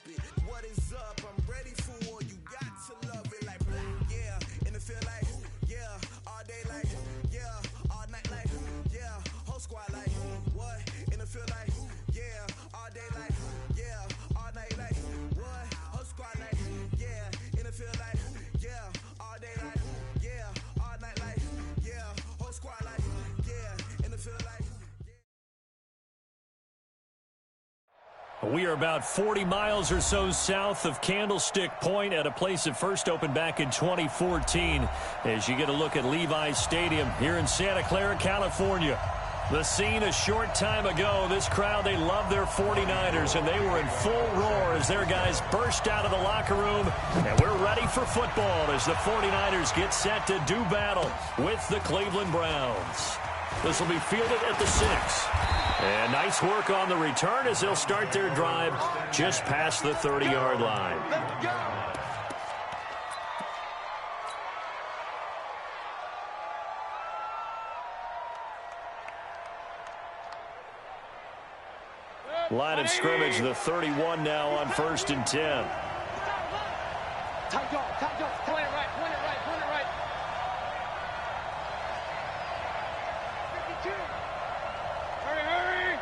it. What is up? I'm ready for war. You got to love it like, yeah. In the field like, yeah. All day like, yeah. All night like, yeah. Whole squad like, what? In the field like, yeah. All day like, yeah. All night like, what? Whole squad like, yeah. In the field like, yeah. All day like, yeah. All night like, yeah. Whole squad like, yeah. In the field like. We are about 40 miles or so south of Candlestick Point at a place that first opened back in 2014 as you get a look at Levi's Stadium here in Santa Clara, California. The scene a short time ago, this crowd, they love their 49ers, and they were in full roar as their guys burst out of the locker room, and we're ready for football as the 49ers get set to do battle with the Cleveland Browns. This will be fielded at the 6. And nice work on the return as they'll start their drive just past the 30-yard line. Line of scrimmage, the 31 now on 1st and 10. Time go, point it right. Hurry.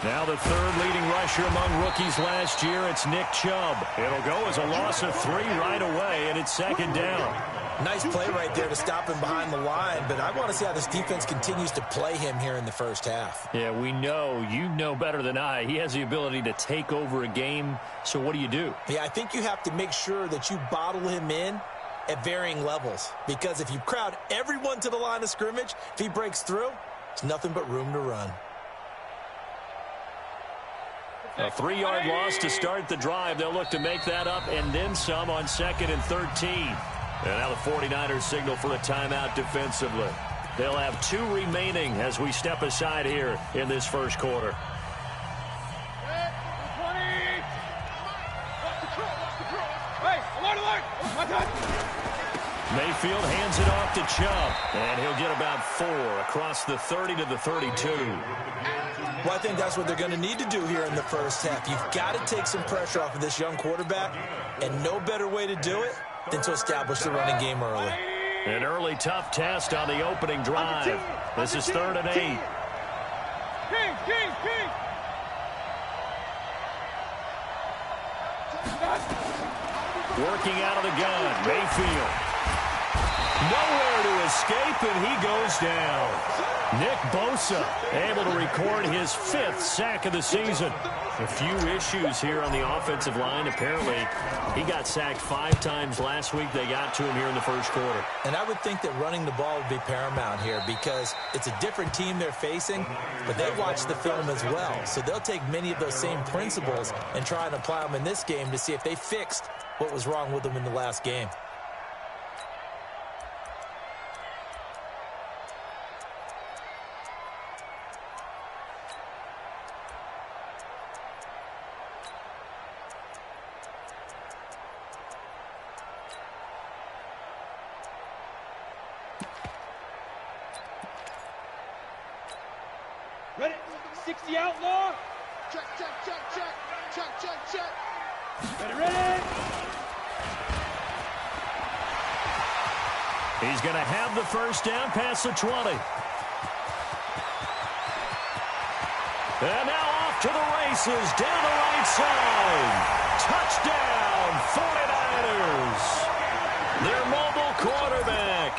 Now the third leading rusher among rookies last year, it's Nick Chubb. It'll go as a loss of 3 right away, and it's 2nd down. Nice play right there to stop him behind the line, but I want to see how this defense continues to play him here in the first half. Yeah, we know. You know better than I. He has the ability to take over a game, so what do you do? Yeah, I think you have to make sure that you bottle him in at varying levels, because if you crowd everyone to the line of scrimmage, if he breaks through, it's nothing but room to run. A 3-yard loss to start the drive. They'll look to make that up and then some on 2nd and 13. And now the 49ers signal for a timeout defensively. They'll have 2 remaining as we step aside here in this first quarter. Mayfield hands it off to Chubb, and he'll get about 4 across the 30 to the 32. Well, I think that's what they're going to need to do here in the first half. You've got to take some pressure off of this young quarterback, and no better way to do it than to establish the running game early. An early tough test on the opening drive. This is 3rd and 8. King. Working out of the gun, Mayfield. Nowhere to escape, and he goes down. Nick Bosa able to record his 5th sack of the season. A few issues here on the offensive line. Apparently, he got sacked 5 times last week. They got to him here in the first quarter. And I would think that running the ball would be paramount here because it's a different team they're facing, but they watch the film as well. So they'll take many of those same principles and try and apply them in this game to see if they fixed what was wrong with them in the last game. Ready? 60 outlaw. Check. Ready. He's going to have the first down past the 20. And now off to the races down the right side. Touchdown, 49ers. Their mobile quarterback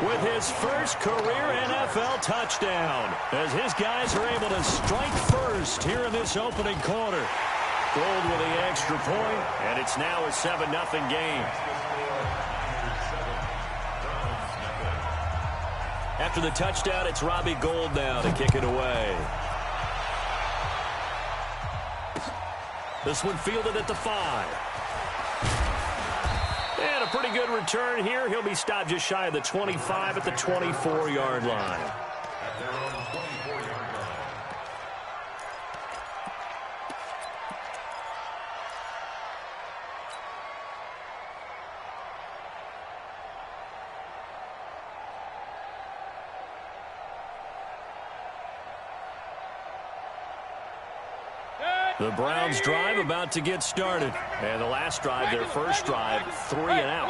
with his first career NFL touchdown as his guys are able to strike first here in this opening quarter. Gold with the extra point, and it's now a 7-0 game. After the touchdown, it's Robbie Gould now to kick it away. This one fielded at the 5. And a pretty good return here. He'll be stopped just shy of the 25 at the 24-yard line. Good. The Browns drive about to get started. And the last drive, their first drive, 3 and out.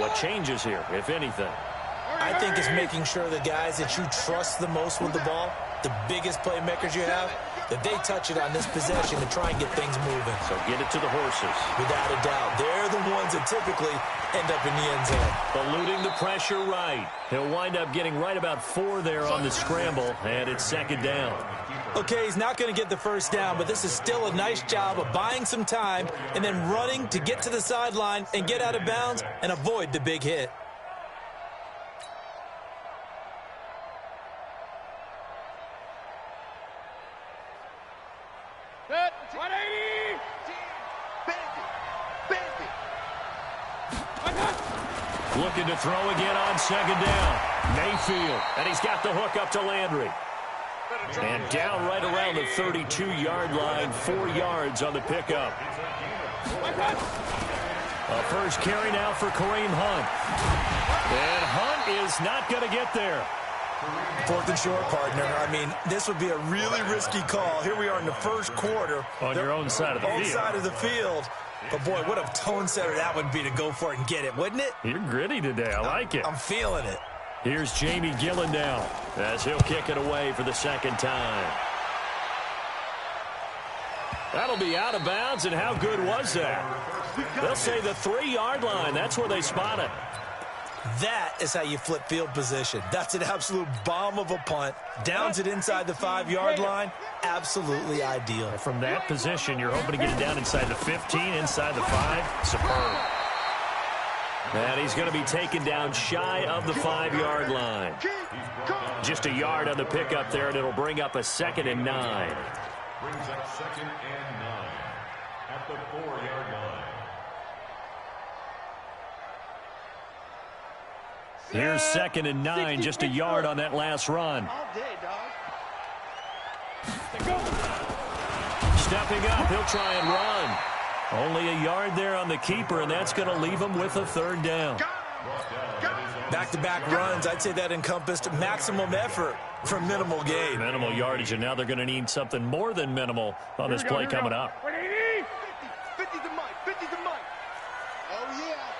What changes here, if anything? I think it's making sure the guys that you trust the most with the ball, the biggest playmakers you have, that they touch it on this possession to try and get things moving. So get it to the horses. Without a doubt. They're the ones that typically end up in the end zone. Eluding the pressure right. He'll wind up getting right about 4 there on the scramble, and it's second down. Okay, he's not going to get the first down, but this is still a nice job of buying some time and then running to get to the sideline and get out of bounds and avoid the big hit. Set, 180! Looking to throw again on second down. Mayfield, and he's got the hook up to Landry. And down right around the 32-yard line, 4 yards on the pickup. A first carry now for Kareem Hunt. And Hunt is not going to get there. 4th and short, partner. I mean, this would be a really risky call. Here we are in the first quarter. On your own side of the field. Own side of the field. But, boy, what a tone setter that would be to go for it and get it, wouldn't it? You're gritty today. I like it. I'm feeling it. Here's Jamie Gillen now as he'll kick it away for the second time. That'll be out of bounds, and how good was that? They'll say the 3-yard line. That's where they spot it. That is how you flip field position. That's an absolute bomb of a punt. Downs it inside the 5-yard line. Absolutely ideal. From that position, you're hoping to get it down inside the 15, inside the 5. Superb. And he's going to be taken down shy of the 5-yard line. Just a yard on the pickup there, and it'll bring up a 2nd and 9. Brings up 2nd and 9 at the 4-yard line. Here's 2nd and 9, just a yard on that last run. Stepping up, he'll try and run. Only a yard there on the keeper, and that's going to leave him with a 3rd down. Back-to-back runs, I'd say that encompassed maximum effort for minimal gain. Minimal yardage, and now they're going to need something more than minimal on this play coming up. 50 to Mike, 50 to Mike. Oh, yeah.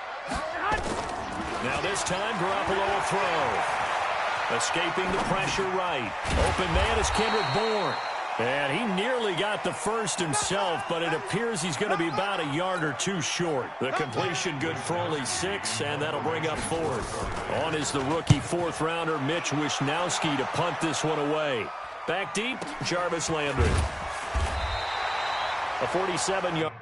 Now this time, Garoppolo will throw. Escaping the pressure right. Open man is Kendrick Bourne. And he nearly got the first himself, but it appears he's going to be about a yard or 2 short. The completion good for only 6, and that'll bring up 4th. On is the rookie 4th-rounder Mitch Wishnowski to punt this one away. Back deep, Jarvis Landry. A 47-yard.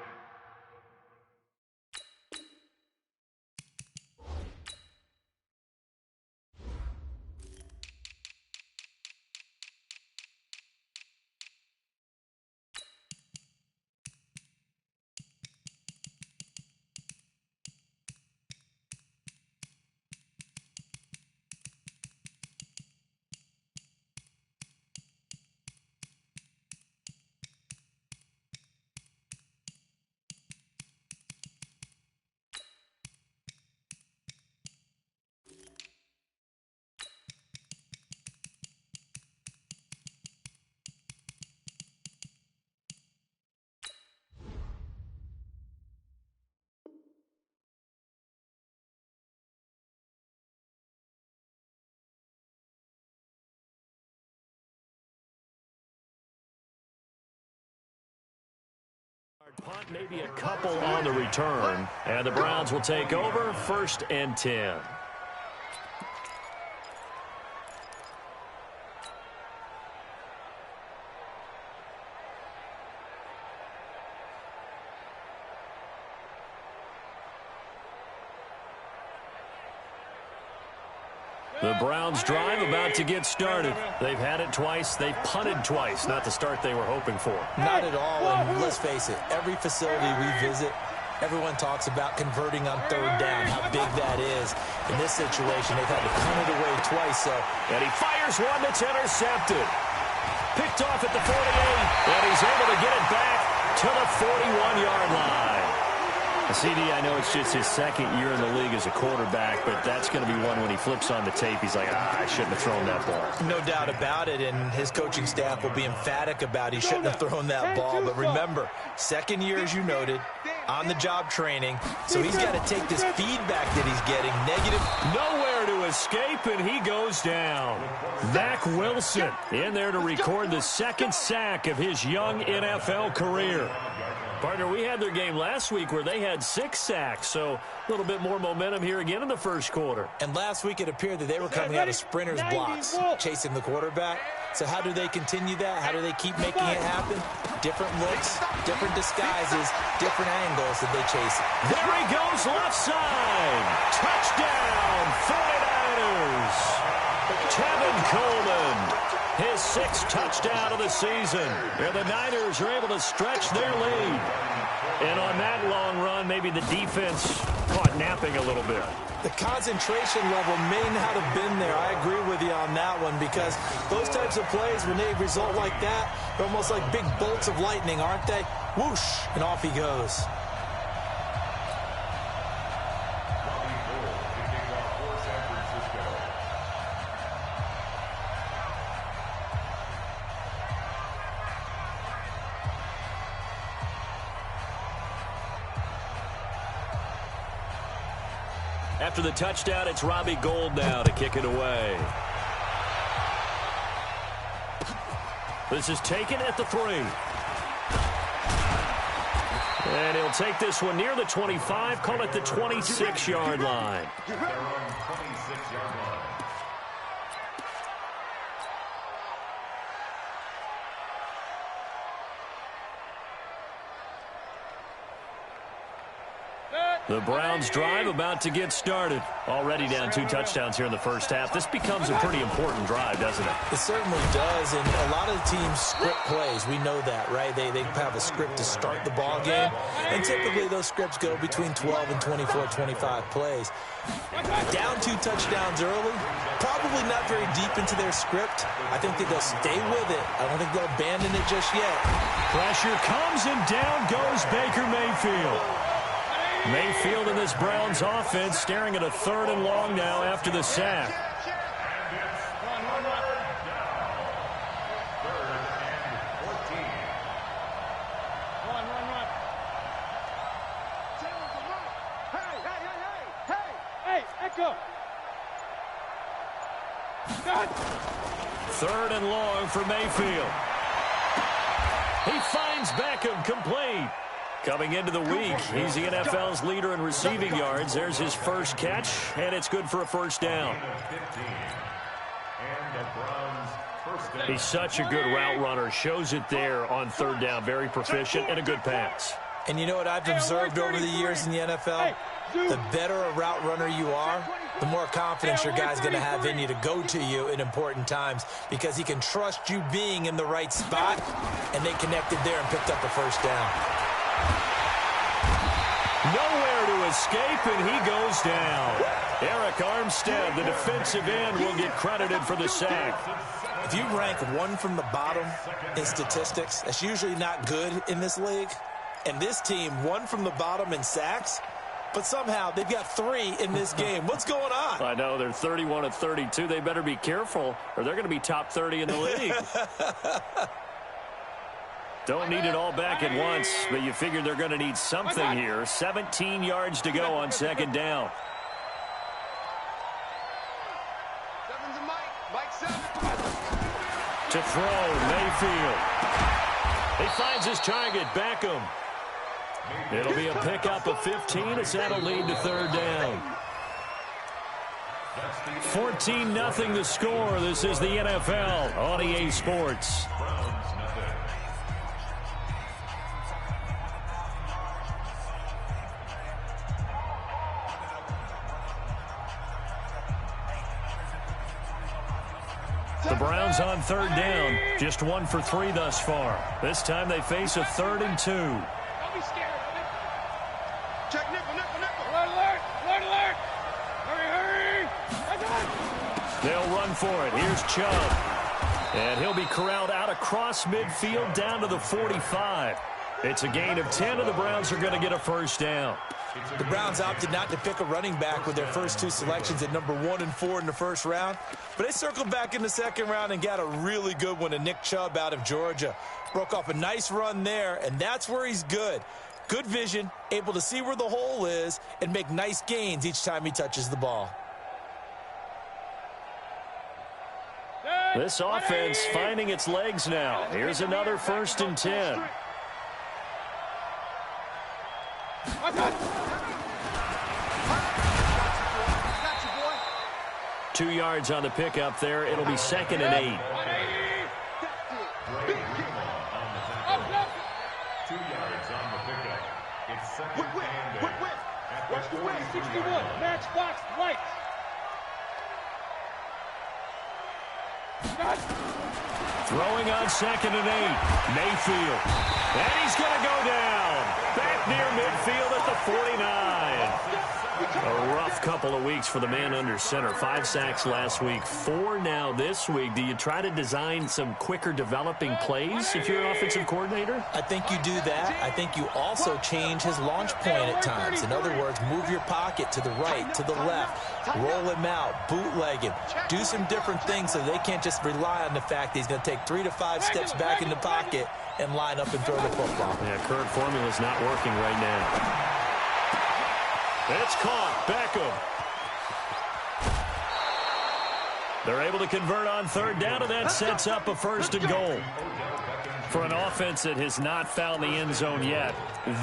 Punt, maybe a couple on the return, and the Browns will take over 1st and 10. The Browns drive about to get started. They've had it twice. They've punted twice. Not the start they were hoping for. Not at all, and let's face it, every facility we visit, everyone talks about converting on 3rd down, how big that is. In this situation, they've had to punt it away twice. And he fires one that's intercepted. Picked off at the 48, and he's able to get it back to the 41-yard line. CD, I know it's just his second year in the league as a quarterback, but that's going to be one when he flips on the tape, he's like, I shouldn't have thrown that ball. No doubt about it, and his coaching staff will be emphatic about he shouldn't have thrown that ball. But remember, second year, as you noted, on-the-job training, so he's got to take this feedback that he's getting, negative. Nowhere to escape, and he goes down. Zach Wilson in there to record the second sack of his young NFL career. Partner, we had their game last week where they had 6 sacks, so a little bit more momentum here again in the first quarter. And last week it appeared that they were coming out of sprinters blocks, chasing the quarterback. So how do they continue that? How do they keep making it happen? Different looks, different disguises, different angles that they chase it. There he goes, left side. Touchdown, 49ers. Tevin Coleman, his 6th touchdown of the season. And the Niners are able to stretch their lead. And on that long run, maybe the defense caught napping a little bit. The concentration level may not have been there. I agree with you on that one, because those types of plays, when they result like that, they're almost like big bolts of lightning, aren't they? Whoosh, and off he goes. After the touchdown, it's Robbie Gould now to kick it away. This is taken at the 3. And he'll take this one near the 25, call it the 26-yard line. They're on 26-yard line. The Browns drive about to get started. Already down 2 touchdowns here in the first half. This becomes a pretty important drive, doesn't it? It certainly does, and a lot of the teams script plays. We know that, right? They have a script to start the ball game, and typically those scripts go between 12 and 24, 25 plays. Down 2 touchdowns early, probably not very deep into their script. I think that they'll stay with it. I don't think they'll abandon it just yet. Pressure comes, and down goes Baker Mayfield. Mayfield in this Browns offense staring at a 3rd and long now after the sack. Hey, Echo. 3rd and long for Mayfield. He finds Beckham complete. Coming into the week, he's the NFL's leader in receiving yards. There's his first catch, and it's good for a first down. He's such a good route runner. Shows it there on 3rd down. Very proficient and a good pass. And you know what I've observed over the years in the NFL? The better a route runner you are, the more confidence your guy's going to have in you to go to you in important times, because he can trust you being in the right spot, and they connected there and picked up the first down. Nowhere to escape, and he goes down. Eric Armstead, the defensive end, will get credited for the sack. If you rank 1 from the bottom in statistics, that's usually not good in this league. And this team, 1 from the bottom in sacks, but somehow they've got 3 in this game. What's going on? I know, they're 31 of 32. They better be careful, or they're going to be top 30 in the league. Don't need it all back at once, but you figure they're going to need something here. 17 yards to go on 2nd down. To throw, Mayfield. He finds his target, Beckham. It'll be a pickup of 15 as that'll lead to 3rd down. 14-0 the score. This is the NFL on EA Sports. The Browns on 3rd down, just 1 for 3 thus far. This time they face a 3rd and 2. Don't be scared of it. Check nickel. Alert. Hurry. They'll run for it. Here's Chubb. And he'll be corralled out across midfield down to the 45. It's a gain of 10, and the Browns are going to get a first down. The Browns opted not to pick a running back with their first two selections at number 1 and 4 in the first round, but they circled back in the second round and got a really good one in Nick Chubb out of Georgia. Broke off a nice run there, and that's where he's good. Good vision, able to see where the hole is, and make nice gains each time he touches the ball. This offense finding its legs now. Here's another 1st and 10. 2 yards on the pickup there. It'll be 2nd and 8. 2 yards on the pickup. It's 2nd and 8. Watch the way, 61, matchbox lights. Throwing on 2nd and 8. Mayfield. And he's going to go down. Back near midfield at the 49. A rough couple of weeks for the man under center. 5 sacks last week, 4 now this week. Do you try to design some quicker developing plays if you're an offensive coordinator? I think you do that. I think you also change his launch point at times. In other words, move your pocket to the right, to the left, roll him out, bootleg him, do some different things so they can't just rely on the fact that he's going to take 3 to 5 steps back in the pocket and line up and throw the football. Yeah, current formula's not working right now. It's caught. Beckham. They're able to convert on 3rd down, and that sets up a 1st and goal. For an offense that has not found the end zone yet,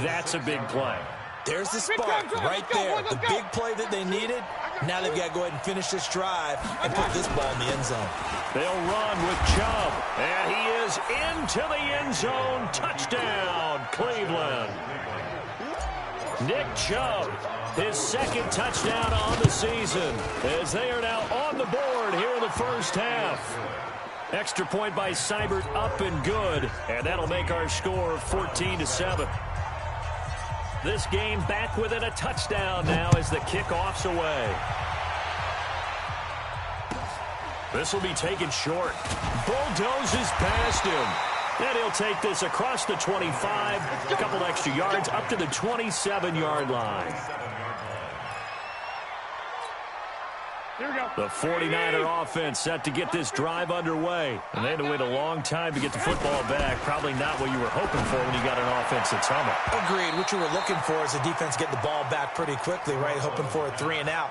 that's a big play. There's the spark right there. The big play that they needed. Now they've got to go ahead and finish this drive and put this ball in the end zone. They'll run with Chubb, and he is into the end zone. Touchdown, Cleveland. Nick Chubb, his 2nd touchdown on the season, as they are now on the board here in the first half. Extra point by Seibert, up and good, and that'll make our score 14-7. This game back within a touchdown now as the kickoff's away. This will be taken short. Bulldozes past him. And he'll take this across the 25, a couple extra yards, up to the 27-yard line. The 49er offense set to get this drive underway. And they had to wait a long time to get the football back. Probably not what you were hoping for when you got an offense that's humming. Agreed. What you were looking for is the defense get the ball back pretty quickly, right? Hoping for a 3 and out.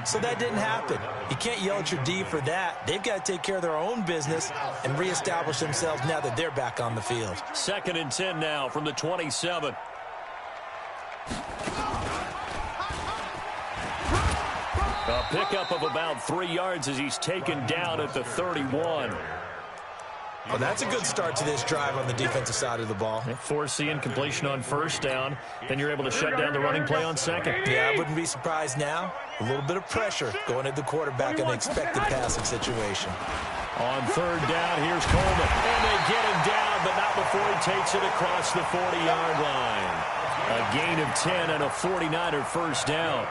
So that didn't happen. You can't yell at your D for that. They've got to take care of their own business and reestablish themselves now that they're back on the field. 2nd and 10 now from the 27. A pickup of about 3 yards as he's taken down at the 31. Well, that's a good start to this drive on the defensive side of the ball. Forcing incompletion on 1st down. Then you're able to shut down the running play on 2nd. Yeah, I wouldn't be surprised now. A little bit of pressure going at the quarterback in an expected passing situation. On 3rd down, here's Coleman. And they get him down, but not before he takes it across the 40-yard line. A gain of 10 and a 49er first down.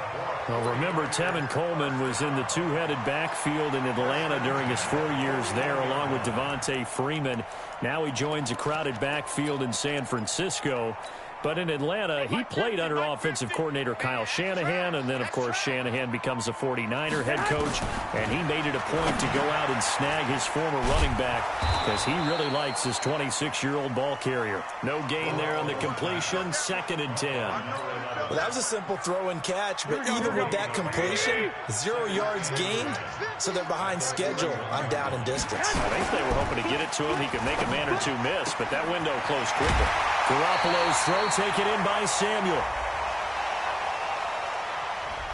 Well, remember, Tevin Coleman was in the two-headed backfield in Atlanta during his 4 years there, along with Devontae Freeman. Now he joins a crowded backfield in San Francisco. But in Atlanta, he played under offensive coordinator Kyle Shanahan, and then, of course, Shanahan becomes a 49er head coach, and he made it a point to go out and snag his former running back because he really likes his 26-year-old ball carrier. No gain there on the completion, 2nd and 10. Well, that was a simple throw and catch, but even with that completion, 0 yards gained, so they're behind schedule on down and distance. I think they were hoping to get it to him. He could make a man or two miss, but that window closed quickly. Garoppolo's throw taken in by Samuel.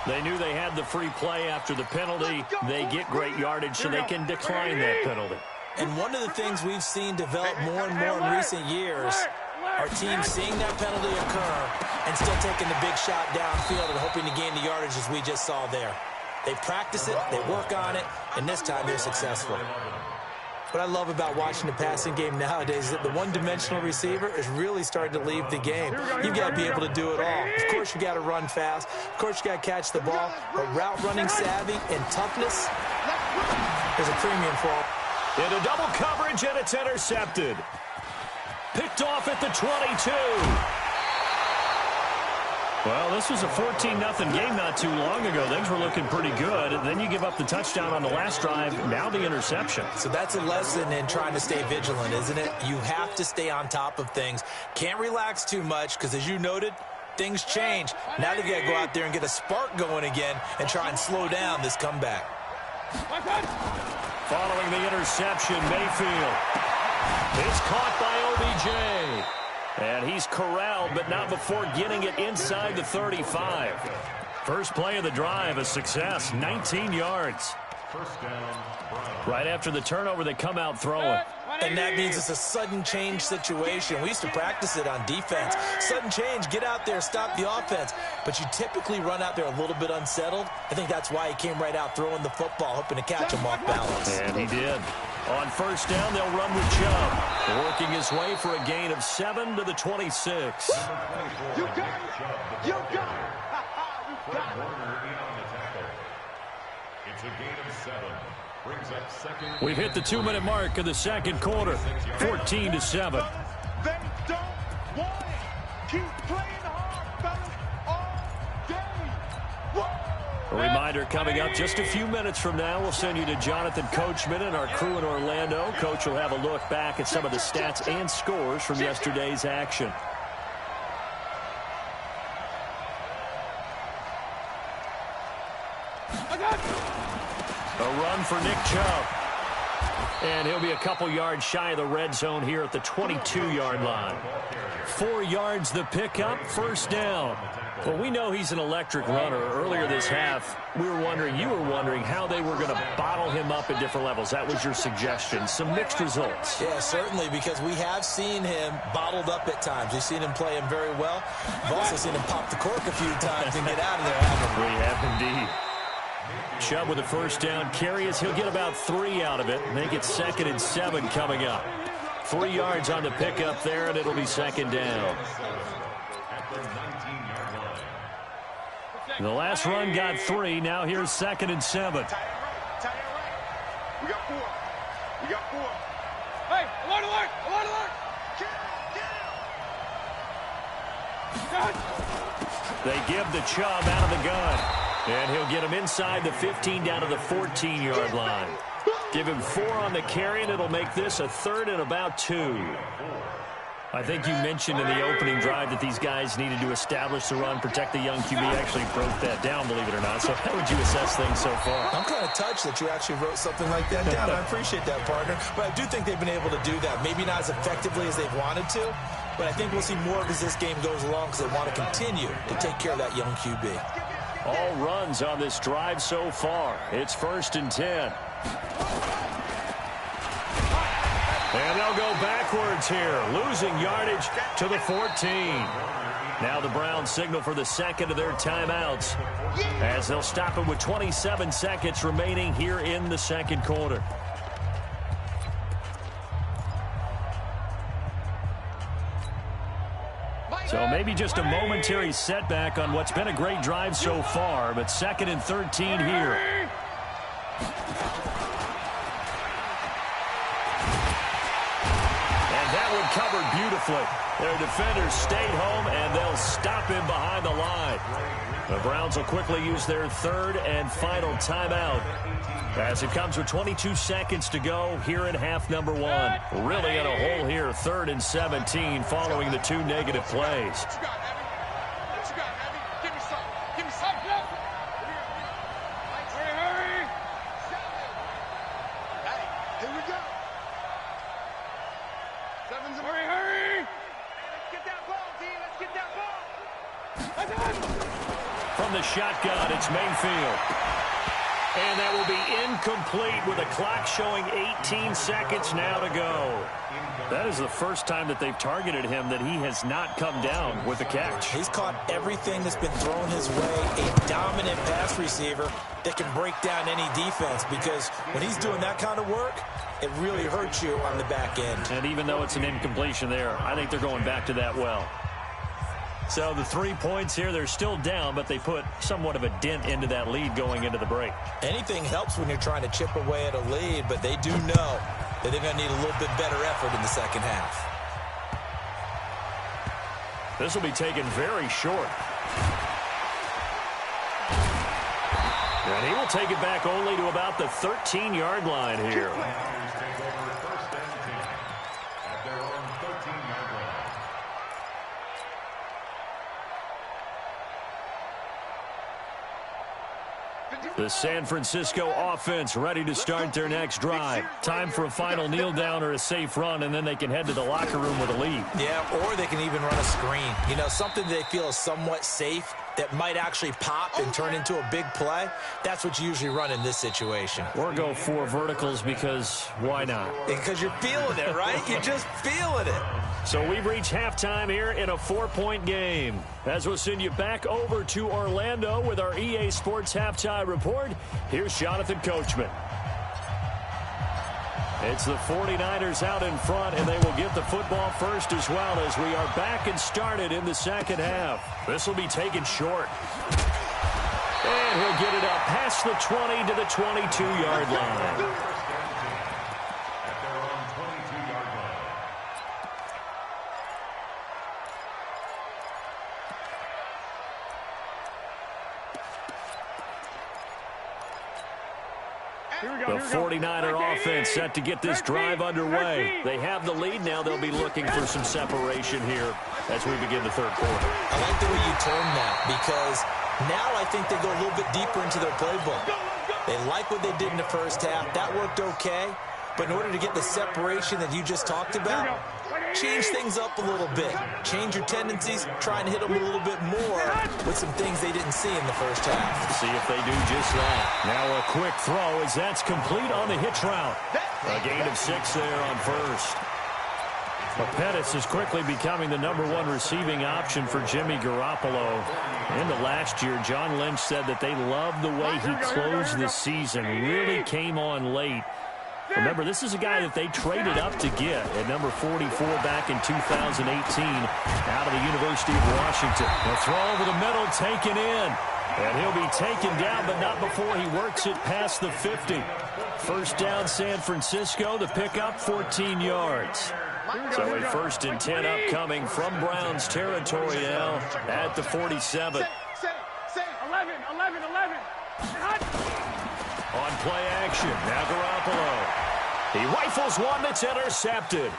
They knew they had the free play after the penalty. They get great yardage so they can decline that penalty. And one of the things we've seen develop more and more in recent years are teams seeing that penalty occur and still taking the big shot downfield and hoping to gain the yardage as we just saw there. They practice it, they work on it, and this time they're successful. What I love about watching the passing game nowadays is that the one-dimensional receiver is really starting to leave the game. You've got to be able to do it all. Of course, you got to run fast. Of course, you got to catch the ball. But route running savvy and toughness is a premium for all. Into double coverage, and it's intercepted. Picked off at the 22. Well, this was a 14-0 game not too long ago. Things were looking pretty good. And then you give up the touchdown on the last drive. Now the interception. So that's a lesson in trying to stay vigilant, isn't it? You have to stay on top of things. Can't relax too much because, as you noted, things change. Now they've got to go out there and get a spark going again and try and slow down this comeback. Following the interception, Mayfield is caught by OBJ. And he's corralled, but not before getting it inside the 35. First play of the drive, a success, 19 yards. First down, Browns. Right after the turnover, they come out throwing. And that means it's a sudden change situation. We used to practice it on defense. Sudden change, get out there, stop the offense. But you typically run out there a little bit unsettled. I think that's why he came right out throwing the football, hoping to catch him off balance. And he did. On first down, they'll run with Chubb, working his way for a gain of 7 to the 26. You got it. You got it. You got it. Warner in on the tackle. It's a gain of 7. Brings up second. We've hit the 2-minute mark of the second quarter, 14-7. They don't want it. Keep playing hard, fellas, all day. Whoa. A reminder coming up just a few minutes from now. We'll send you to Jonathan Coachman and our crew in Orlando. Coach will have a look back at some of the stats and scores from yesterday's action. A run for Nick Chubb. And he'll be a couple yards shy of the red zone here at the 22-yard line. 4 yards the pickup, first down. Well, we know he's an electric runner. Earlier this half, you were wondering how they were going to bottle him up at different levels. That was your suggestion. Some mixed results. Yeah, certainly, because we have seen him bottled up at times. We've seen him play him very well. We've also seen him pop the cork a few times and get out of there, haven't we? We have indeed. Chubb with a first down carry as he'll get about 3 out of it. Make it 2nd and 7 coming up. 3 yards on the pickup there, and it'll be second down. The last run got 3. Now here's 2nd and 7. We got 4. We got 4. Hey, alert, alert, alert, alert. They give the Chubb out of the gun. And he'll get him inside the 15 down to the 14-yard line. Give him 4 on the carry, and it'll make this a 3rd and about 2. I think you mentioned in the opening drive that these guys needed to establish the run, protect the young QB. Actually broke that down, believe it or not. So how would you assess things so far? I'm kind of touched that you actually wrote something like that down. I appreciate that, partner. But I do think they've been able to do that. Maybe not as effectively as they've wanted to, but I think we'll see more as this game goes along because they want to continue to take care of that young QB. All runs on this drive so far. It's 1st and 10. And they'll go backwards here, losing yardage to the 14. Now the Browns signal for the second of their timeouts as they'll stop it with 27 seconds remaining here in the second quarter. So maybe just a momentary setback on what's been a great drive so far, but 2nd and 13 here. And that one covered beautifully. Their defenders stayed home, and they'll stop him behind the line. The Browns will quickly use their 3rd and final timeout as it comes with 22 seconds to go here in half number 1. Really in a hole here, 3rd and 17 following the 2 negative plays. What you got, Abby? What you got, Abby? Give me some. Give me some. Hurry, hurry. Hey, here we go. 7's hurry, hurry. Hey, let's get that ball, team. Let's get that ball. From the shotgun, it's Mayfield. And that will be incomplete with a clock showing 18 seconds now to go. That is the first time that they've targeted him that he has not come down with a catch. He's caught everything that's been thrown his way, a dominant pass receiver that can break down any defense, because when he's doing that kind of work, it really hurts you on the back end. And even though it's an incompletion there, I think they're going back to that well. So the 3 points here, they're still down, but they put somewhat of a dent into that lead going into the break. Anything helps when you're trying to chip away at a lead, but they do know that they're going to need a little bit better effort in the second half. This will be taken very short. And he will take it back only to about the 13-yard line here. The San Francisco offense ready to start their next drive. Time for a final kneel down or a safe run, and then they can head to the locker room with a lead. Yeah, or they can even run a screen. You know, something they feel is somewhat safe that might actually pop and turn into a big play. That's what you usually run in this situation. Or go 4 verticals because why not? Because you're feeling it, right? You're just feeling it. So we've reached halftime here in a 4-point game. As we'll send you back over to Orlando with our EA Sports Halftime Report, here's Jonathan Coachman. It's the 49ers out in front, and they will get the football first as well as we are back and started in the second half. This will be taken short. And he'll get it up past the 20 to the 22-yard line. The 49er offense set to get this drive underway. They have the lead now. They'll be looking for some separation here as we begin the third quarter. I like the way you term that because now I think they go a little bit deeper into their playbook. They like what they did in the first half. That worked okay. But in order to get the separation that you just talked about, change things up a little bit. Change your tendencies. Try and hit them a little bit more with some things they didn't see in the first half. See if they do just that. Now a quick throw as that's complete on the hitch route. A gain of 6 there on first. But Pettis is quickly becoming the #1 receiving option for Jimmy Garoppolo. Into last year, John Lynch said that they loved the way he closed the season. Really came on late. Remember, this is a guy that they traded up to get at number 44 back in 2018 out of the University of Washington. The throw over the middle taken in. And he'll be taken down, but not before he works it past the 50. First down, San Francisco. The pickup, 14 yards. So a 1st and 10 upcoming from Browns territory now at the 47. 11. On play action, now Garoppolo. He rifles one that's intercepted.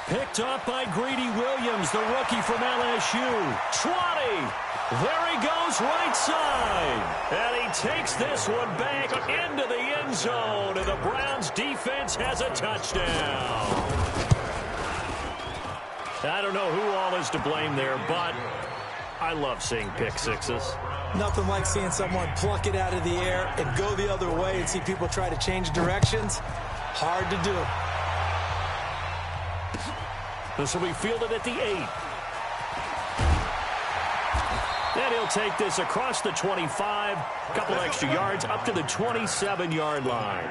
Picked up by Greedy Williams, the rookie from LSU. 20. There he goes right side. And he takes this one back into the end zone. And the Browns defense has a touchdown. I don't know who all is to blame there, but I love seeing pick sixes. Nothing like seeing someone pluck it out of the air and go the other way and see people try to change directions. Hard to do. This will be fielded at the 8. Then he'll take this across the 25. A couple extra yards up to the 27-yard line.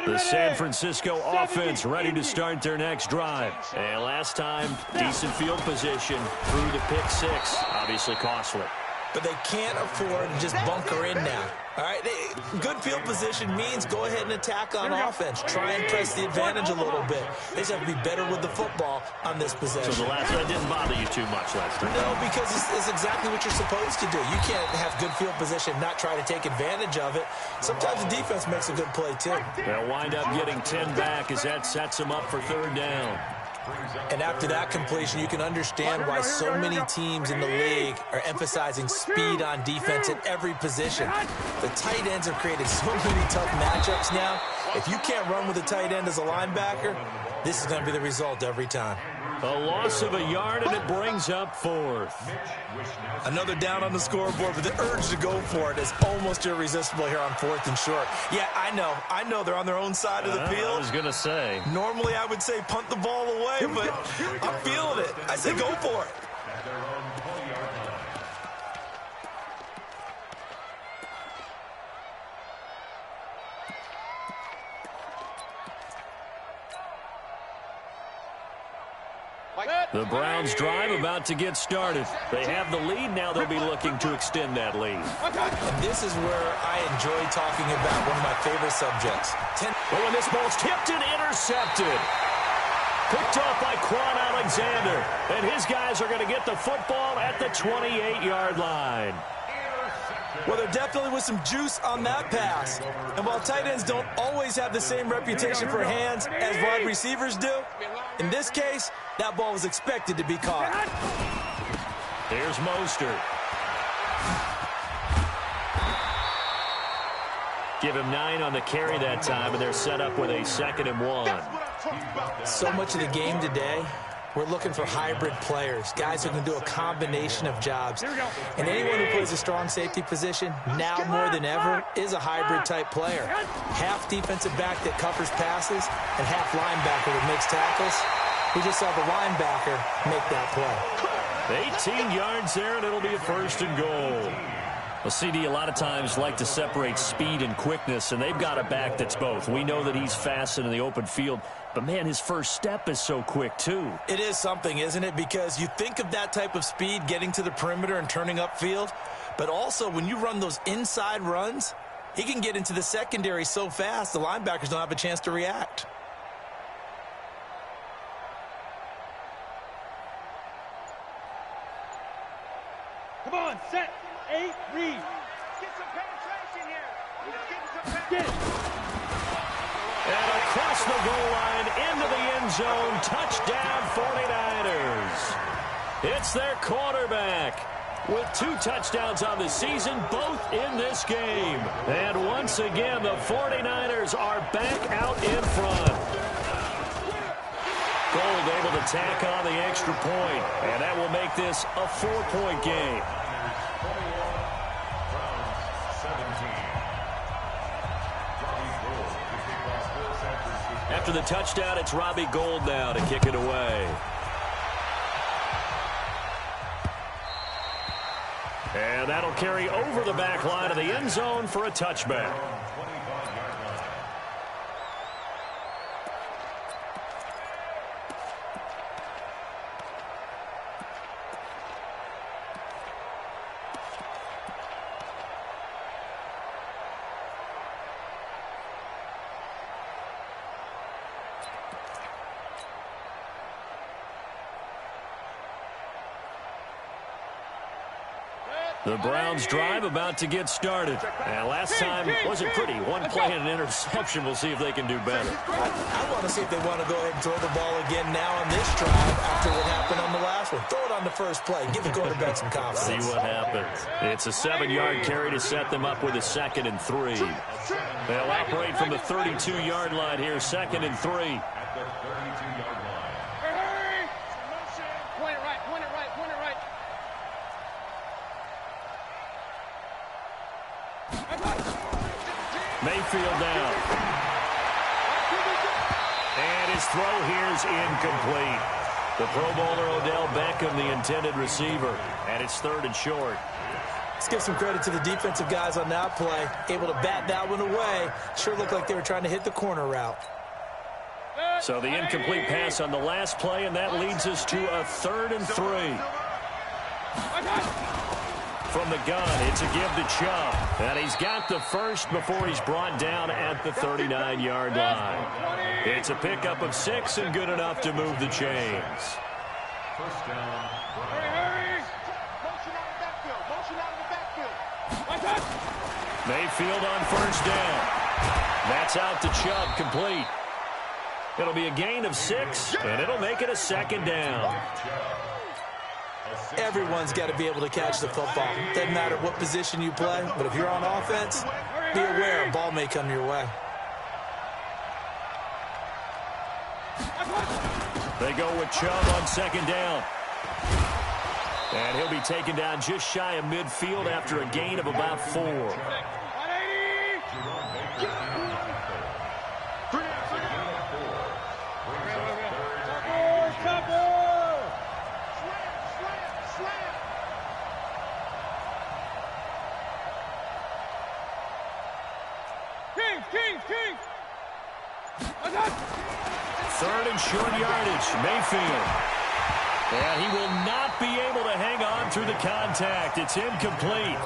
The San Francisco offense ready to start their next drive. And last time, decent field position through the pick 6. Obviously costly. But they can't afford to just bunker in now. All right, good field position means go ahead and attack on offense. Try and press the advantage a little bit. They just have to be better with the football on this possession. So that didn't bother you too much last time? No, because it's exactly what you're supposed to do. You can't have good field position, not try to take advantage of it. Sometimes the defense makes a good play, too. They'll wind up getting 10 back as that sets them up for 3rd down. And after that completion, you can understand why so many teams in the league are emphasizing speed on defense at every position. The tight ends have created so many tough matchups now. If you can't run with a tight end as a linebacker, this is going to be the result every time. A loss of a yard, and it brings up 4th. Another down on the scoreboard, but the urge to go for it is almost irresistible here on 4th and short. Yeah, I know they're on their own side of the field. I was going to say. Normally I would say punt the ball away, but I'm feeling it. I say go for it. The Browns drive about to get started. They have the lead. Now they'll be looking to extend that lead. And this is where I enjoy talking about one of my favorite subjects. Oh, and this ball's tipped and intercepted. Picked off by Quan Alexander. And his guys are going to get the football at the 28-yard line. Well, there definitely was some juice on that pass. And while tight ends don't always have the same reputation for hands as wide receivers do, in this case, that ball was expected to be caught. Here's Mostert. Give him 9 on the carry that time, and they're set up with a 2nd and 1. So much of the game today, we're looking for hybrid players, guys who can do a combination of jobs. And anyone who plays a strong safety position, now more than ever, is a hybrid-type player. Half defensive back that covers passes and half linebacker that makes tackles. We just saw the linebacker make that play. 18 yards there, and it'll be a 1st and goal. Well, CD, a lot of times like to separate speed and quickness, and they've got a back that's both. We know that he's fast in the open field, but, man, his first step is so quick, too. It is something, isn't it? Because you think of that type of speed getting to the perimeter and turning upfield, but also when you run those inside runs, he can get into the secondary so fast the linebackers don't have a chance to react. Come on, set, 8, read. Get some penetration here. Get it. And across the goal line, into the end zone, touchdown 49ers. It's their quarterback with 2 touchdowns on the season, both in this game. And once again, the 49ers are back out in front. Gold able to tack on the extra point, and that will make this a 4-point game. After the touchdown, it's Robbie Gould now to kick it away. And that'll carry over the back line of the end zone for a touchback. The Browns drive about to get started. And last time wasn't pretty. One play and an interception. We'll see if they can do better. I want to see if they want to go ahead and throw the ball again now on this drive after what happened on the last one. Throw it on the first play. Give the quarterback some confidence. See what happens. It's a 7-yard carry to set them up with a 2nd and 3. They'll operate from the 32-yard line here, 2nd and 3. At the 32-yard line. Hurry! Point it right, point it right, point it right. Mayfield down. And his throw here's incomplete. The Pro Bowler Odell Beckham, the intended receiver. And it's 3rd and short. Let's give some credit to the defensive guys on that play. Able to bat that one away. Sure looked like they were trying to hit the corner route. So the incomplete pass on the last play, and that leads us to a 3rd and 3. From the gun, it's a give to Chubb. And he's got the first before he's brought down at the 39-yard line. It's a pickup of 6 and good enough to move the chains. First down. Hurry! Motion out of the backfield. Motion out of the backfield. Mayfield on first down. That's out to Chubb, complete. It'll be a gain of 6, and it'll make it a 2nd down. Everyone's got to be able to catch the football. Doesn't matter what position you play, but if you're on offense, be aware a ball may come your way. They go with Chubb on 2nd down. And he'll be taken down just shy of midfield after a gain of about 4. Third and short yardage. Mayfield. And he will not be able to hang on through the contact. It's incomplete.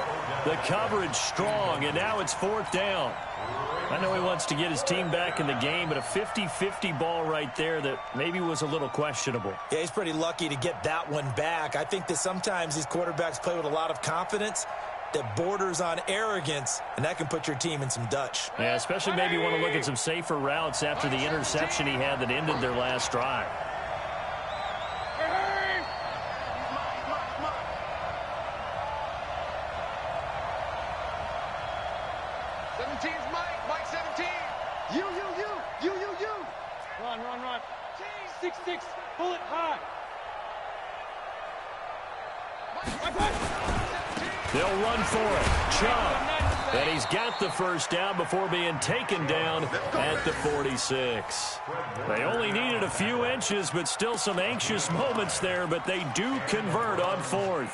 The coverage strong, and now it's 4th down. I know he wants to get his team back in the game, but a 50-50 ball right there that maybe was a little questionable. Yeah, he's pretty lucky to get that one back. I think that sometimes these quarterbacks play with a lot of confidence that borders on arrogance, and that can put your team in some Dutch. Yeah, especially maybe want to look at some safer routes after the interception he had that ended their last drive. Run. 6-6, pull it high. They'll run for it. Chubb. And he's got the first down before being taken down at the 46. They only needed a few inches, but still some anxious moments there, but they do convert on 4th.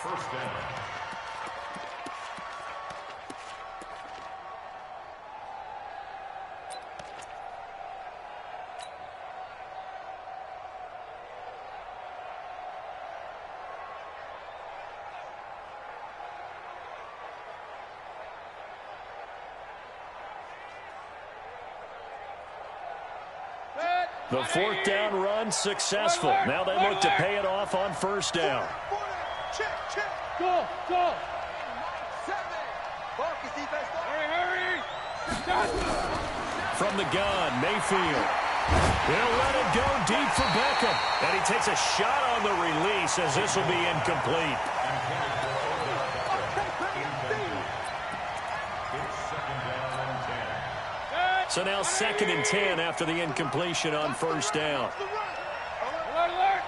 The 4th down run successful. Now they look to pay it off on 1st down. Go. Hurry. From the gun, Mayfield. He'll let it go deep for Beckham. And he takes a shot on the release as this will be incomplete. So now 2nd and 10 after the incompletion on 1st down. Alert!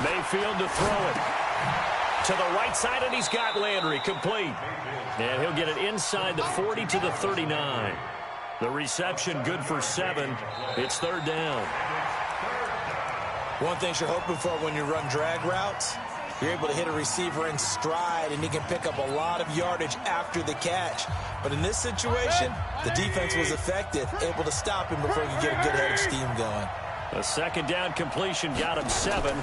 Mayfield to throw it. To the right side, and he's got Landry complete. And he'll get it inside the 40 to the 39. The reception good for 7. It's 3rd down. One thing you're hoping for when you run drag routes, you're able to hit a receiver in stride, and he can pick up a lot of yardage after the catch. But in this situation, the defense was effective, able to stop him before he could get a good head of steam going. A 2nd down completion got him 7.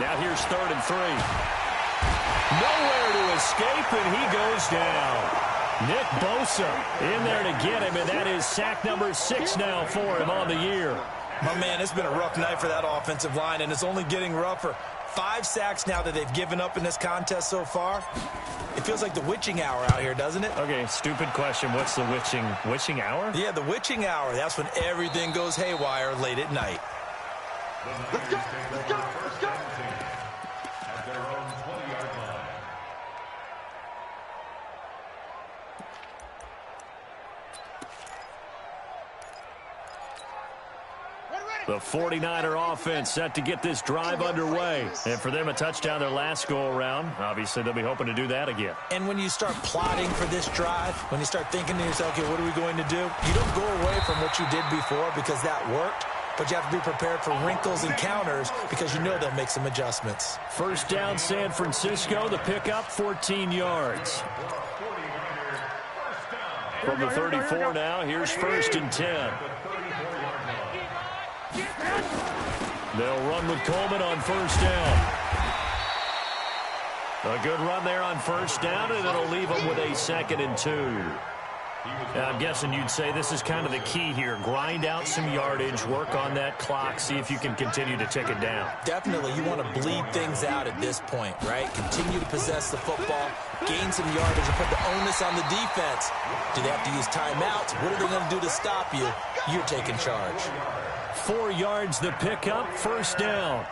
Now here's 3rd and 3. Nowhere to escape, and he goes down. Nick Bosa in there to get him, and that is sack number 6 now for him on the year. My man, it's been a rough night for that offensive line, and it's only getting rougher. 5 sacks now that they've given up in this contest so far. It feels like the witching hour out here, doesn't it? Okay, stupid question. What's the witching hour? Yeah, the witching hour. That's when everything goes haywire late at night. Let's go. At their own 20-yard line. The 49er offense set to get this drive underway. And for them, a touchdown their last go-around. Obviously, they'll be hoping to do that again. And when you start plotting for this drive, when you start thinking to yourself, okay, what are we going to do? You don't go away from what you did before because that worked, but you have to be prepared for wrinkles and counters because you know they'll make some adjustments. 1st down, San Francisco. The pickup, 14 yards. From the 34 now, here's 1st and 10. They'll run with Coleman on 1st down. A good run there on 1st down, and it'll leave them with a 2nd and 2. Now, I'm guessing you'd say this is kind of the key here. Grind out some yardage, work on that clock, see if you can continue to tick it down. Definitely, you want to bleed things out at this point, right? Continue to possess the football, gain some yardage, and put the onus on the defense. Do they have to use timeouts? What are they going to do to stop you? You're taking charge. 4 yards the pickup, 1st down.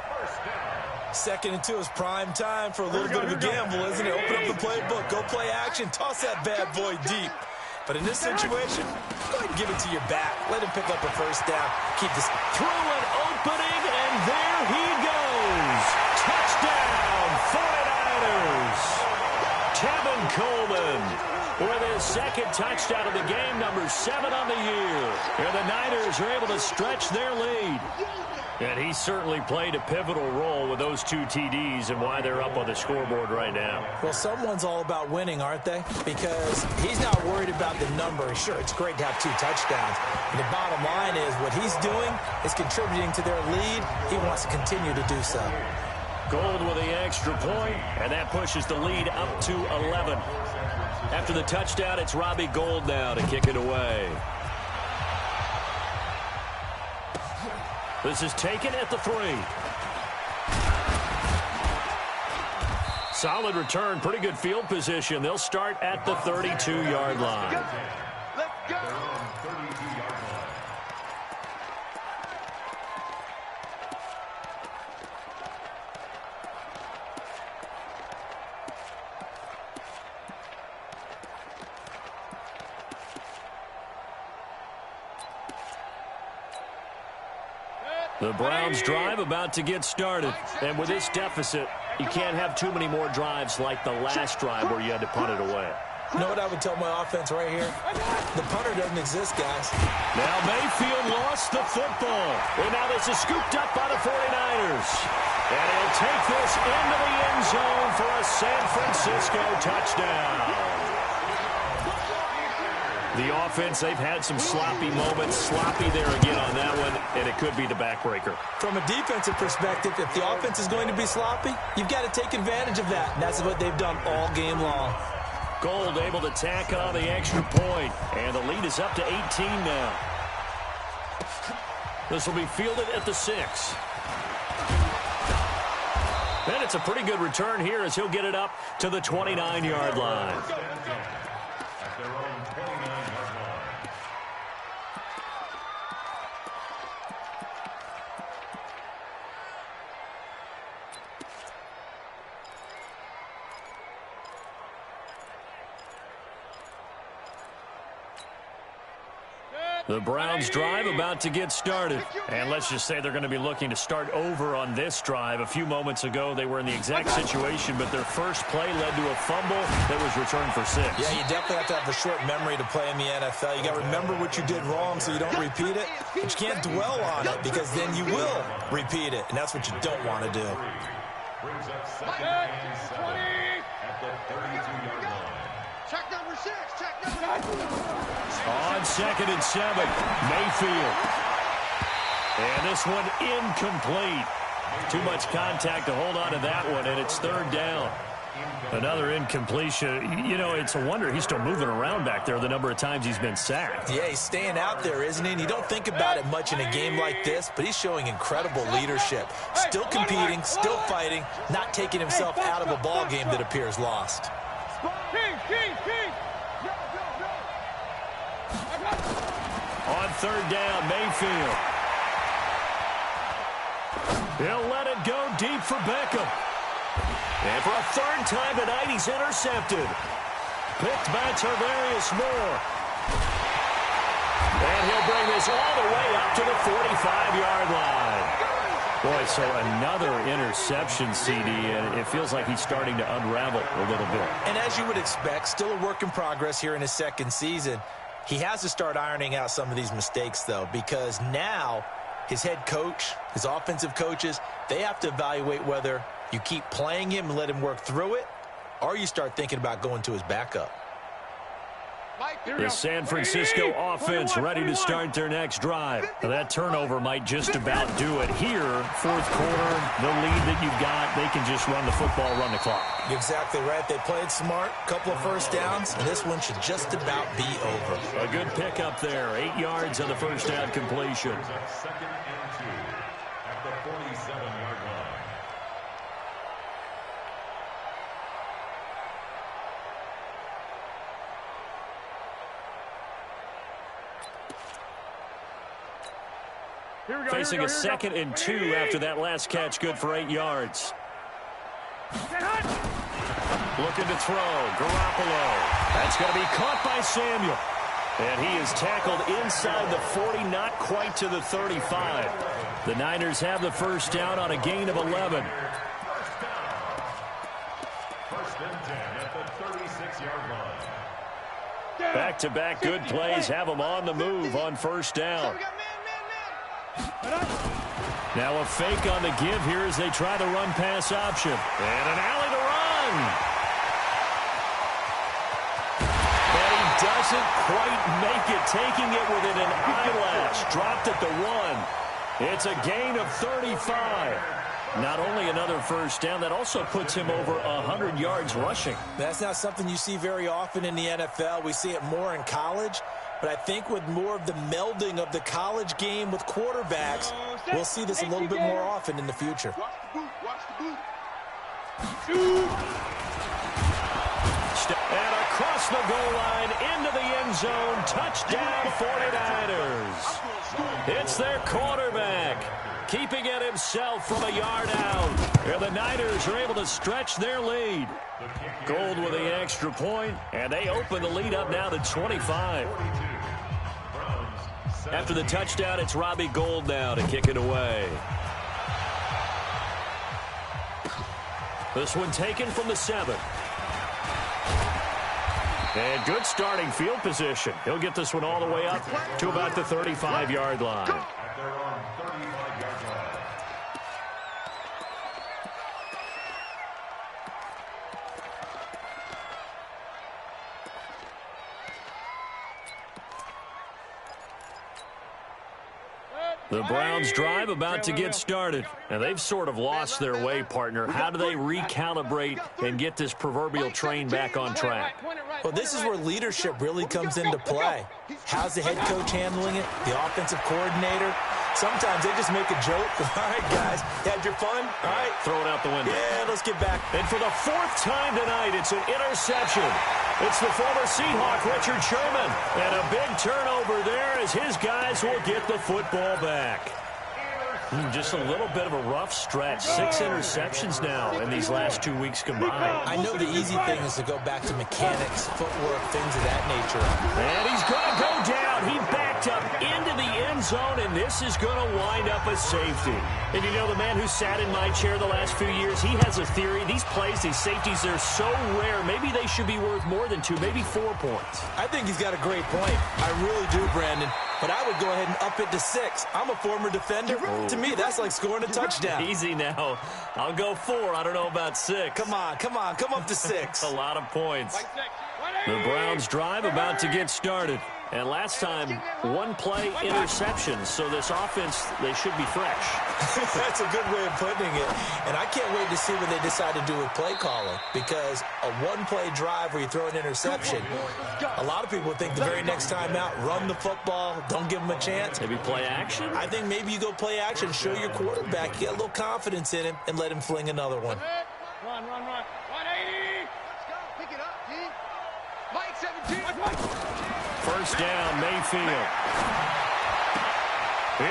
2nd and 2 is prime time for a little bit of a gamble, isn't it? Open up the playbook, go play action, toss that bad boy deep. But in this situation, go ahead and give it to your back. Let him pick up a 1st down. Keep this through an opening, and there he goes. Touchdown, 49ers. Tevin Coleman with his 2nd touchdown of the game, number 7 on the year. And the Niners are able to stretch their lead. And he certainly played a pivotal role with those 2 TDs and why they're up on the scoreboard right now. Well, someone's all about winning, aren't they? Because he's not worried about the number. Sure, it's great to have 2 touchdowns. And the bottom line is what he's doing is contributing to their lead. He wants to continue to do so. Gold with the extra point, and that pushes the lead up to 11. After the touchdown, it's Robbie Gould now to kick it away. This is taken at the 3. Solid return, pretty good field position. They'll start at the 32-yard line. Let's go. The Browns drive about to get started. And with this deficit, you can't have too many more drives like the last drive where you had to punt it away. You know what I would tell my offense right here? The punter doesn't exist, guys. Now Mayfield lost the football. And now this is scooped up by the 49ers. And he'll take this into the end zone for a San Francisco touchdown. The offense, they've had some sloppy moments. Sloppy there again on that one, and it could be the backbreaker. From a defensive perspective, if the offense is going to be sloppy, you've got to take advantage of that. And that's what they've done all game long. Gould able to tack on the extra point, and the lead is up to 18 now. This will be fielded at the 6. And it's a pretty good return here as he'll get it up to the 29-yard line. The Browns drive about to get started. And let's just say they're going to be looking to start over on this drive. A few moments ago, they were in the exact situation, but their first play led to a fumble that was returned for 6. Yeah, you definitely have to have a short memory to play in the NFL. You got to remember what you did wrong so you don't repeat it. But you can't dwell on it because then you will repeat it, and that's what you don't want to do. Brings up 2nd and 7 at the 32-yard line. Check number 6. Check number 6. On 2nd and 7, Mayfield. And this one incomplete. Too much contact to hold on to that one, and it's 3rd down. Another incompletion. You know, it's a wonder he's still moving around back there the number of times he's been sacked. Yeah, he's staying out there, isn't he? And you don't think about it much in a game like this, but he's showing incredible leadership. Still competing, still fighting, not taking himself out of a ball game that appears lost. On 3rd down, Mayfield. He'll let it go deep for Beckham. And for a 3rd time tonight, he's intercepted. Picked by Tarvarius Moore. And he'll bring this all the way up to the 45-yard line. Boy, so another interception, CD, and it feels like he's starting to unravel a little bit. And as you would expect, still a work in progress here in his 2nd season. He has to start ironing out some of these mistakes, though, because now his head coach, his offensive coaches, they have to evaluate whether you keep playing him and let him work through it, or you start thinking about going to his backup. The San Francisco offense ready to start their next drive. Now, that turnover might just about do it here. 4th quarter, the lead that you've got, they can just run the football, run the clock. You're exactly right. They played smart, couple of 1st downs, and this one should just about be over. A good pickup there. 8 yards on the 1st down completion. 2nd and 2 at the 47-yard line. Facing a 2nd and 2 after that last catch, good for 8 yards. Looking to throw, Garoppolo. That's going to be caught by Samuel. And he is tackled inside the 40, not quite to the 35. The Niners have the 1st down on a gain of 11. 1st and 10 at the 36-yard line. Back-to-back good plays have them on the move on 1st down. Now a fake on the give here as they try the run-pass option. And an alley to run. And he doesn't quite make it, taking it within an eyelash. Dropped at the 1. It's a gain of 35. Not only another first down, that also puts him over 100 yards rushing. That's not something you see very often in the NFL. We see it more in college. But I think with more of the melding of the college game with quarterbacks, we'll see this a little bit more often in the future. And across the goal line, into the end zone, touchdown 49ers. It's their quarterback, keeping it himself from a yard out. And the Niners are able to stretch their lead. Gold with the extra point, and they open the lead up now to 25. After the touchdown, it's Robbie Gould now to kick it away. This one taken from the 7. And good starting field position. He'll get this one all the way up to about the 35-yard line. The Browns drive about to get started, and they've sort of lost their way, partner. How do they recalibrate and get this proverbial train back on track? Well, this is where leadership really comes into play. How's the head coach handling it? The offensive coordinator? Sometimes they just make a joke. All right, guys, you had your fun? All right. Throw it out the window. Yeah, let's get back. And for the 4th time tonight, it's an interception. It's the former Seahawk, Richard Sherman. And a big turnover there as his guys will get the football back. Just a little bit of a rough stretch. 6 interceptions now in these last 2 weeks combined. I know the easy thing is to go back to mechanics, footwork, things of that nature. And he's going to go down. He backed up into the end zone, and this is going to wind up a safety. And you know, the man who sat in my chair the last few years, he has a theory. These plays, these safeties, they're so rare. Maybe they should be worth more than 2, maybe 4 points. I think he's got a great point. I really do, Brandon. But I would go ahead and up it to 6. I'm a former defender. To me, that's like scoring a touchdown. Easy now. I'll go 4. I don't know about 6. Come on. Come up to 6. A lot of points. The Browns drive about to get started. And last time, 1-play interceptions. So this offense, they should be fresh. That's a good way of putting it. And I can't wait to see what they decide to do with play calling. Because a 1-play drive where you throw an interception, a lot of people think the very next time out, run the football, don't give them a chance. Maybe play action? I think maybe you go play action, show your quarterback, get a little confidence in him, and let him fling another one. Run. 180. Pick it up, G. Mike 17. First down, Mayfield.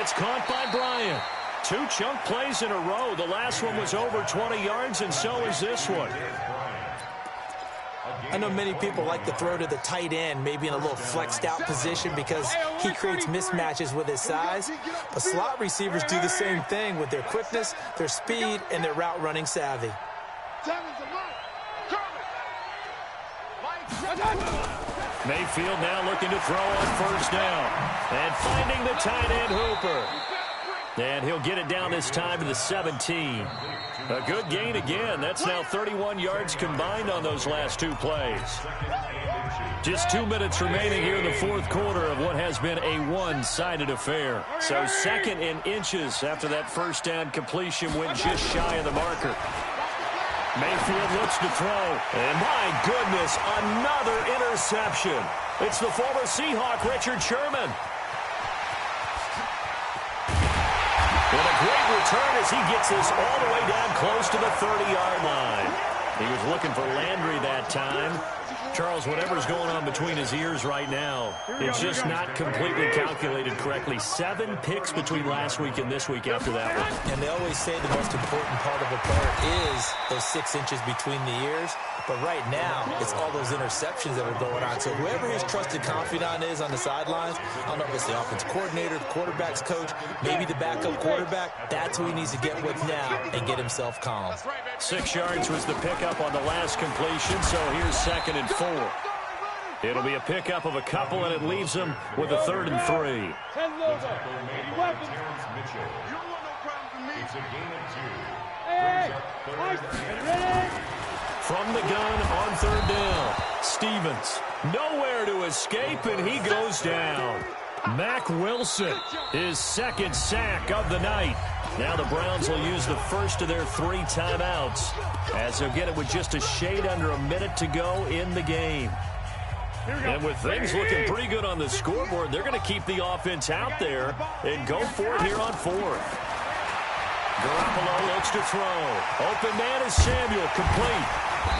It's caught by Bryant. 2 chunk plays in a row. The last one was over 20 yards, and so is this one. I know many people like to throw to the tight end, maybe in a little flexed out position because he creates mismatches with his size. But slot receivers do the same thing with their quickness, their speed, and their route running savvy. Mayfield now looking to throw on first down. And finding the tight end Hooper. And he'll get it down this time to the 17. A good gain again. That's now 31 yards combined on those last 2 plays. Just 2 minutes remaining here in the 4th quarter of what has been a one-sided affair. So 2nd and inches after that first down completion went just shy of the marker. Mayfield looks to throw. And my goodness, another interception. It's the former Seahawk, Richard Sherman. And a great return as he gets this all the way down close to the 30-yard line. He was looking for Landry that time. Charles, whatever's going on between his ears right now, it's just not completely calculated correctly. 7 picks between last week and this week after that one. And they always say the most important part of a player is those 6 inches between the ears. But right now, it's all those interceptions that are going on. So whoever his trusted confidant is on the sidelines, I don't know if it's the offensive coordinator, the quarterback's coach, maybe the backup quarterback, that's who he needs to get with now and get himself calm. 6 yards was the pickup on the last completion, so here's 2nd and 4. It'll be a pickup of a couple, and it leaves them with a 3rd and 3. It's a gain of 2. Hey, Brings up third ready? down. From the gun on third down, Stevens nowhere to escape, and he goes down. Mack Wilson, his second sack of the night. Now the Browns will use the first of their 3 timeouts as they'll get it with just a shade under a minute to go in the game. And with things looking pretty good on the scoreboard, they're going to keep the offense out there and go for it here on 4th. Garoppolo looks to throw. Open man is Samuel, complete.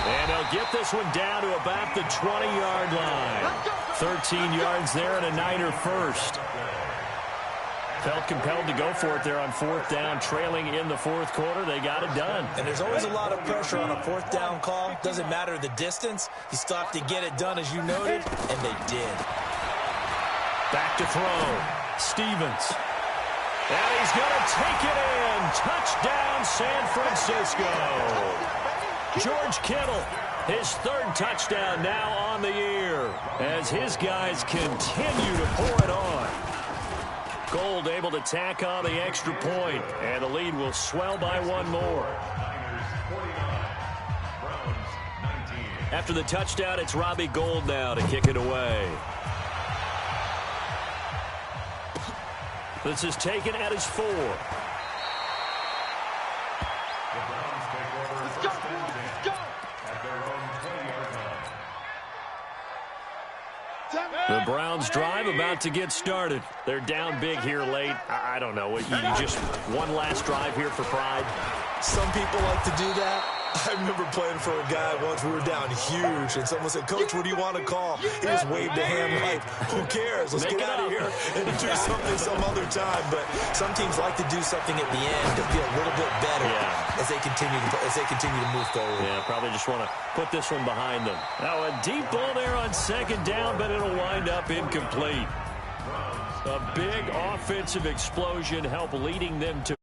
And they'll get this one down to about the 20-yard line. 13 yards there and a Niner first. Felt compelled to go for it there on 4th down, trailing in the 4th quarter. They got it done. And there's always a lot of pressure on a 4th down call. Doesn't matter the distance. You still have to get it done, as you noted, and they did. Back to throw. Stevens. And he's going to take it in. Touchdown, San Francisco. George Kittle, his 3rd touchdown now on the year as his guys continue to pour it on. Gold able to tack on the extra point, and the lead will swell by 1 more. After the touchdown, it's Robbie Gould now to kick it away. This is taken at his 4. The Browns drive about to get started. They're down big here late. I don't know. You just one last drive here for pride? Some people like to do that. I remember playing for a guy once. We were down huge, and someone said, "Coach, what do you want to call?" He just waved a hand like, "Who cares? Let's get out of here and do something some other time." But some teams like to do something at the end to feel a little bit better as they continue to move forward. Yeah, probably just want to put this one behind them. Now a deep ball there on 2nd down, but it'll wind up incomplete. A big offensive explosion help leading them to